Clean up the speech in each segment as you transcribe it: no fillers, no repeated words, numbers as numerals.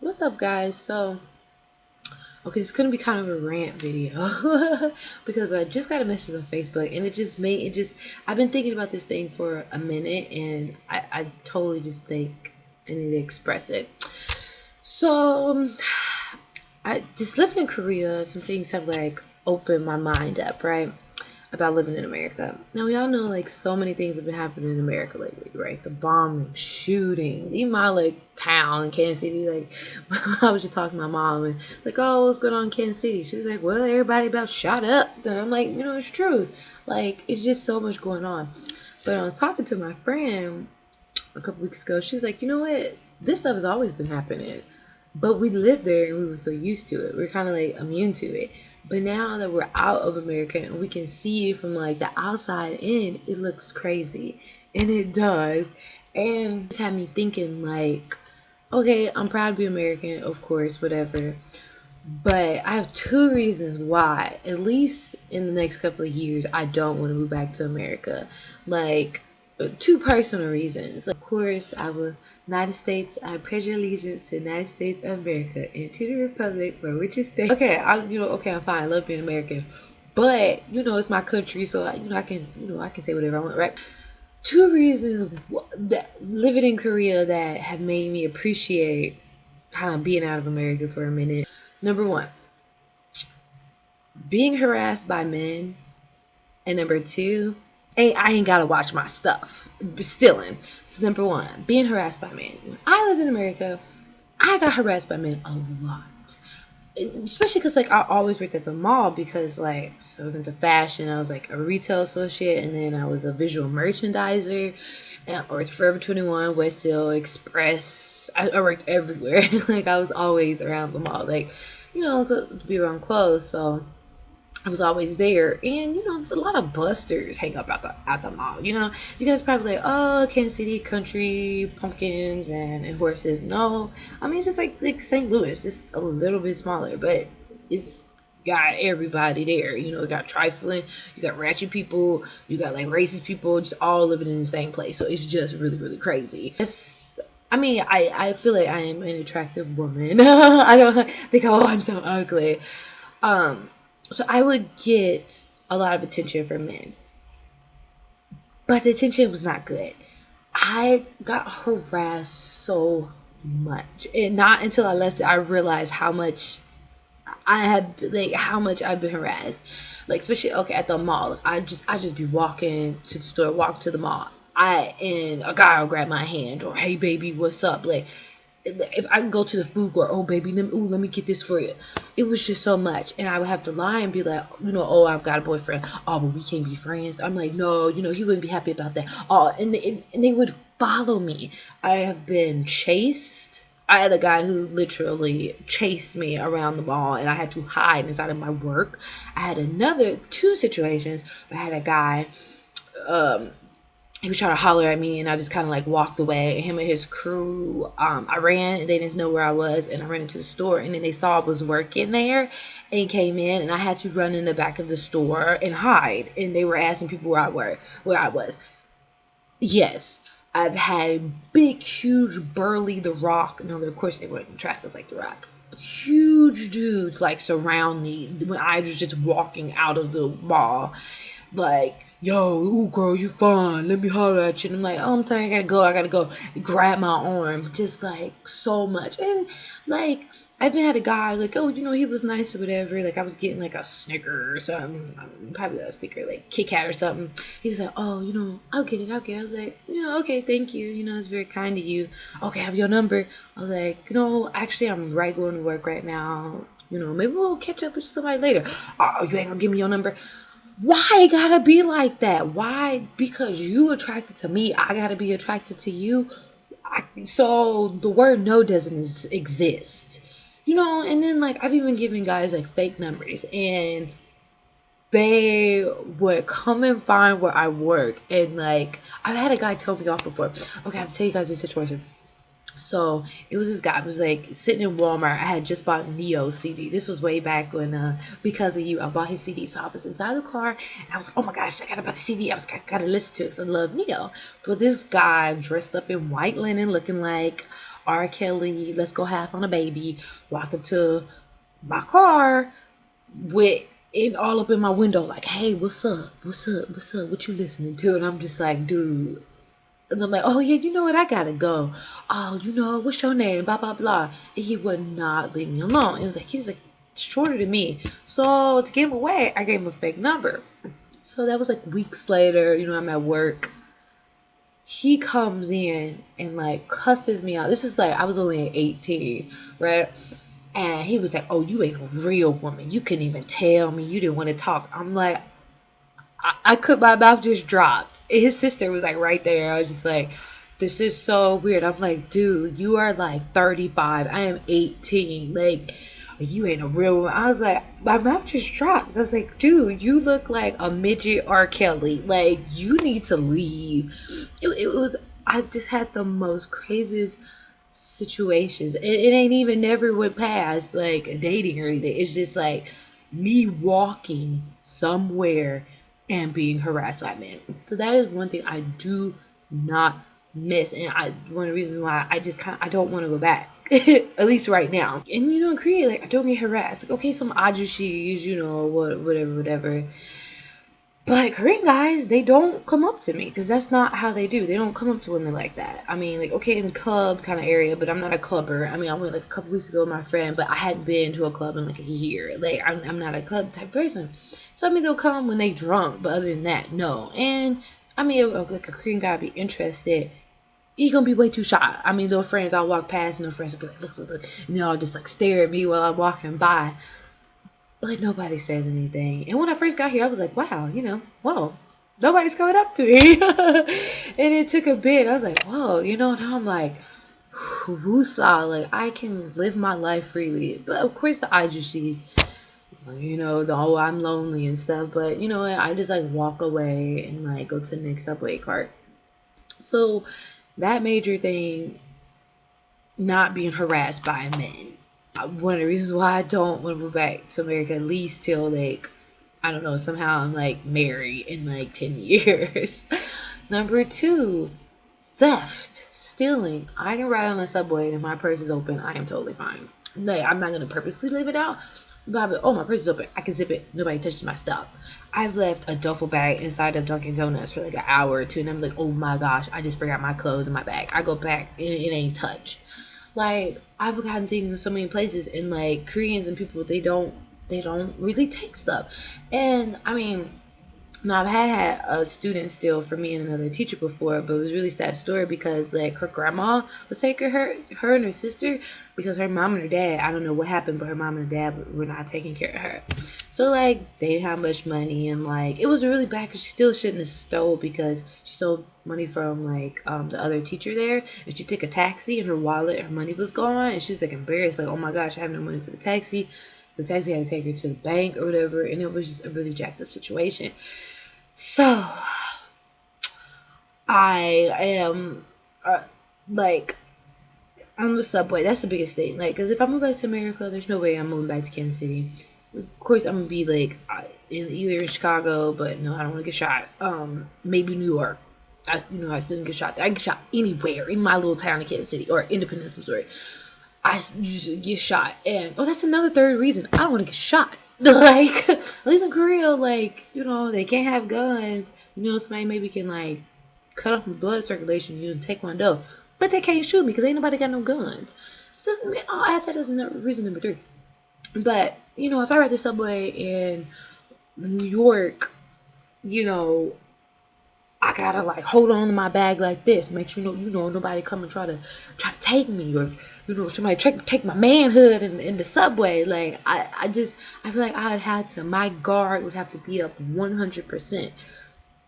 What's up, guys? Okay, it's gonna be kind of a rant video because I just got a message on Facebook and I've been thinking about this thing for a minute and I totally just think I need to express it. So, I just living in Korea, some things have like opened my mind up, right? About living in America. Now we all know like so many things have been happening in America lately, right? The bombing, shooting, even my like town in Kansas City. Like I was just talking to my mom and like, oh, what's going on in Kansas City? She was like, well, everybody about shot up. And I'm like, it's true. Like it's just so much going on. But I was talking to my friend a couple weeks ago. She was like, you know what? This stuff has always been happening. But we lived there and we were so used to it. We are kind of like immune to it. But now that we're out of America and we can see it from like the outside in, it looks crazy. And it does. And it's had me thinking like, okay, I'm proud to be American, of course, whatever. But I have two reasons why, at least in the next couple of years, I don't want to move back to America. Like, two personal reasons. Of course, I will United States. I pledge allegiance to the United States of America and to the republic for which it stands. Okay, okay, I'm fine. I love being American, but it's my country, so I can say whatever I want, right? Two reasons that living in Korea that have made me appreciate kind of being out of America for a minute. Number one, being harassed by men, and number two, I ain't gotta watch my stuff. Stealing. So number one, being harassed by men. When I lived in America, I got harassed by men a lot. Especially because like I always worked at the mall because so I was into fashion. I was like a retail associate, and then I was a visual merchandiser. And I worked Forever 21, Westfield, Express. I worked everywhere. Like I was always around the mall. Like to be around clothes. So I was always there, and there's a lot of busters hang up at the mall. You guys probably like, oh, Kansas City, country, pumpkins, and horses. No, I mean it's just like St. Louis, it's a little bit smaller, but it's got everybody there. You got trifling, you got ratchet people, you got like racist people, just all living in the same place. So it's just really really crazy. I mean, I feel like I am an attractive woman. I don't think, oh, I'm so ugly. Um, so I would get a lot of attention from men, but the attention was not good. I got harassed so much, and not until I left it, I realized how much how much I've been harassed. Like especially okay at the mall. I just be walking to the store, walk to the mall. And a guy will grab my hand or hey baby, what's up? Like if I can go to the food court, oh baby, let me get this for you. It was just so much, and I would have to lie and be like, oh, I've got a boyfriend. Oh, but we can't be friends. I'm like, no, he wouldn't be happy about that. Oh, and they would follow me. I have been chased. I had a guy who literally chased me around the mall, and I had to hide inside of my work. I had another two situations where I had a guy. He was trying to holler at me, and I just kind of like walked away. Him and his crew, I ran, and they didn't know where I was, and I ran into the store, and then they saw I was working there, and came in, and I had to run in the back of the store and hide, and they were asking people where I was. Yes, I've had big, huge, burly The Rock. No, of course they weren't attractive like The Rock. Huge dudes like surround me when I was just walking out of the mall, like, yo, ooh, girl, you fine. Let me holler at you. And I'm like, oh, I'm sorry, I gotta go. Grab my arm, just like so much. And like, I even had a guy like, oh, he was nice or whatever. Like, I was getting like a Snicker or something, probably a sticker like Kit Kat or something. He was like, oh, I'll get it. I was like, okay, thank you. It's very kind of you. Okay, I have your number. I was like, actually, I'm right going to work right now. Maybe we'll catch up with somebody later. Oh, you ain't gonna give me your number? Why it gotta be like that? Why? Because you attracted to me, I gotta be attracted to you. So the word no doesn't exist. And then like I've even given guys like fake numbers, and they would come and find where I work, and like I've had a guy tell me off before. Okay, I have to tell you guys this situation. So it was this guy. I was like sitting in Walmart. I had just bought Neo's CD. This was way back when, because of you, I bought his CD. So I was inside the car, and I was like, oh my gosh, I gotta buy the CD. I gotta listen to it because I love Neo. But this guy dressed up in white linen, looking like R. Kelly, let's go half on a baby, walked up to my car with it all up in my window, like, hey, what's up? What's up? What's up? What you listening to? And I'm just like, dude. And I'm like, oh yeah, you know what? I gotta go. Oh, what's your name? Blah blah blah. And he would not leave me alone. It was like he was like shorter than me. So to get him away, I gave him a fake number. So that was like weeks later. I'm at work. He comes in and like cusses me out. This is like I was only 18, right? And he was like, "Oh, you ain't a real woman. You couldn't even tell me you didn't want to talk." I'm like, I could, my mouth just dropped. His sister was like right there. I was just like, this is so weird. I'm like, dude, you are like 35. I am 18. Like, you ain't a real woman. I was like, my mouth just dropped. I was like, dude, you look like a midget R. Kelly. Like, you need to leave. It was, I just had the most craziest situations. It ain't even never went past like dating or anything. It's just like me walking somewhere and being harassed by men. So that is one thing I do not miss, and one of the reasons why I don't want to go back. At least right now. And in Korea, like I don't get harassed. Like okay, some ajushis, whatever. But Korean guys, they don't come up to me because that's not how they do. They don't come up to women like that. I mean, like, okay, in the club kind of area, but I'm not a clubber. I mean, I went like a couple weeks ago with my friend, but I hadn't been to a club in like a year. Like, I'm not a club type person. So, I mean, they'll come when they drunk, but other than that, no. And, I mean, like a Korean guy be interested, he gonna be way too shy. I mean, little friends, I'll walk past and little friends will be like, look. And they'll just like stare at me while I'm walking by. But nobody says anything. And when I first got here, I was like, wow, whoa, nobody's coming up to me. And it took a bit. I was like, whoa, now I'm like, woosah, like I can live my life freely. But of course, the IGCs, the oh, I'm lonely and stuff. But you know what? I just like walk away and like go to the next subway cart. So that major thing, not being harassed by men. One of the reasons why I don't want to move back to America, at least till like, I don't know, somehow I'm like married in like 10 years. Number two, theft, stealing. I can ride on the subway and if my purse is open, I am totally fine. Like, I'm not going to purposely leave it out. But oh, my purse is open. I can zip it. Nobody touches my stuff. I've left a duffel bag inside of Dunkin' Donuts for like an hour or two, and I'm like, oh my gosh, I just forgot my clothes in my bag. I go back and it ain't touched. Like I've gotten things in so many places, and like Koreans and people, they don't really take stuff. And I mean, now, I've had a student steal from me and another teacher before, but it was a really sad story because like her grandma was taking her and her sister because her mom and her dad, I don't know what happened, but her mom and her dad were not taking care of her. So like they didn't have much money and like it was really bad because she still shouldn't have stole because she stole money from like the other teacher there, and she took a taxi and her wallet, her money was gone, and she was like embarrassed, like oh my gosh, I have no money for the taxi. So the taxi had to take her to the bank or whatever, and it was just a really jacked up situation. So I am like on the subway. That's the biggest thing. Like, cause if I move back to America, there's no way I'm moving back to Kansas City. Of course, I'm gonna be like in either Chicago, but no, I don't want to get shot. Maybe New York. I still didn't get shot. I can get shot anywhere in my little town in Kansas City or Independence, Missouri. I usually get shot, and that's another third reason I don't want to get shot. Like at least in Korea, like they can't have guns. Somebody maybe can like cut off my blood circulation. Taekwondo, but they can't shoot me because ain't nobody got no guns. So I'll add that as reason number three. But if I ride the subway in New York, you know, I gotta like hold on to my bag like this, make sure nobody come and try to take me, or somebody take my manhood in the subway. Like I feel like I would have to, my guard would have to be up 100%,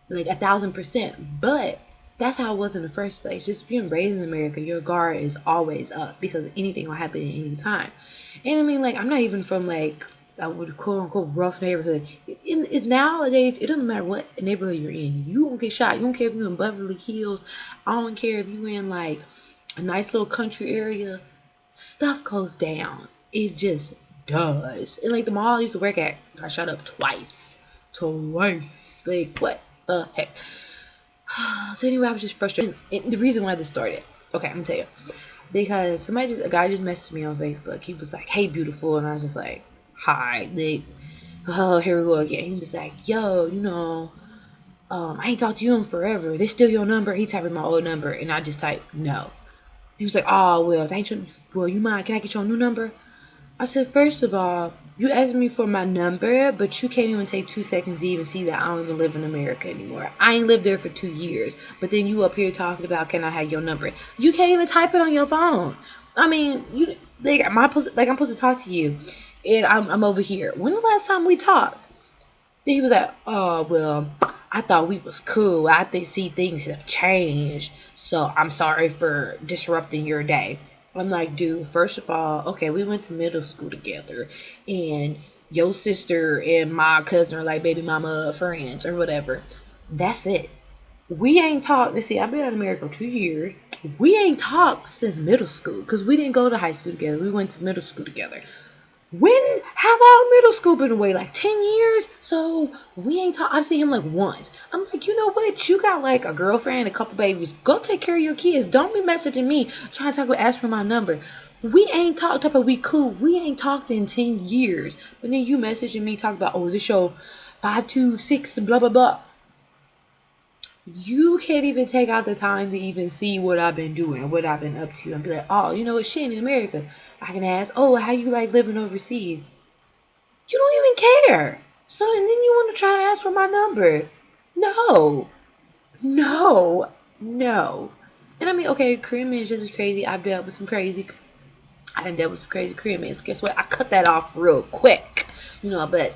like 1,000%. But that's how it was in the first place. Just being raised in America, your guard is always up because anything will happen at any time. And I mean, like I'm not even from like I would quote unquote rough neighborhood. It's nowadays it doesn't matter what neighborhood you're in. You won't get shot. You don't care if you're in Beverly Hills. I don't care if you're in like a nice little country area. Stuff goes down. It just does. And like the mall I used to work at, I shot up twice. Twice. Like what the heck? So anyway, I was just frustrated. And the reason why this started. Okay, I'm gonna tell you. because a guy just messaged me on Facebook. He was like, "Hey, beautiful," and I was just like, "Hi." Like, oh, here we go again. He was like, "Yo, I ain't talked to you in forever. This still your number?" He typed in my old number, and I just typed no. He was like, "Oh well, thank you. Well, you mind? Can I get your new number?" I said, "First of all, you asked me for my number, but you can't even take 2 seconds to even see that I don't even live in America anymore. I ain't lived there for 2 years. But then you up here talking about, can I have your number? You can't even type it on your phone. I mean, I'm supposed to talk to you, and I'm over here. When the last time we talked?" Then he was like, "Oh well, I thought we was cool. I think see things have changed, so I'm sorry for disrupting your day." I'm like, "Dude, first of all, okay, we went to middle school together, and your sister and my cousin are like baby mama friends or whatever. That's it. We ain't talked. Let's see, I've been in America for 2 years. We ain't talked since middle school because we didn't go to high school together. We went to middle school together. How long middle school been away? Like 10 years? So we ain't talk. I've seen him like once. I'm like, you know what? You got like a girlfriend, a couple babies. Go take care of your kids. Don't be messaging me trying to talk about ask for my number. We ain't talked about we cool. We ain't talked in 10 years. But then you messaging me talk about, oh, is this your 526 blah blah blah. You can't even take out the time to even see what I've been doing, what I've been up to, and be like, oh, you know what, shit in America. I can ask, oh, how you like living overseas? You don't even care. So, and then you want to try to ask for my number. No, no, no. And I mean, okay, Korean men is just as crazy. I done dealt with some crazy Korean men. But guess what? I cut that off real quick. But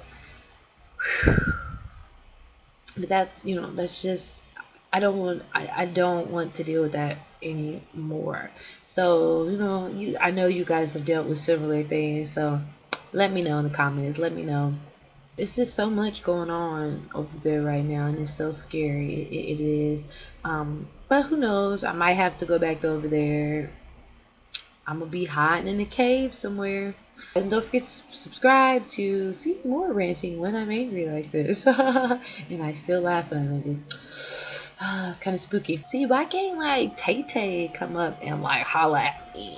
that's just, I don't want to deal with that anymore. So, I know you guys have dealt with similar things. So let me know in the comments. Let me know. It's just so much going on over there right now, and it's so scary. It is. But who knows? I might have to go back over there. I'm gonna be hiding in a cave somewhere. And don't forget to subscribe to see more ranting when I'm angry like this. And I still laugh when I'm angry. It's kind of spooky. See, why can't like Tay Tay come up and like holla at me?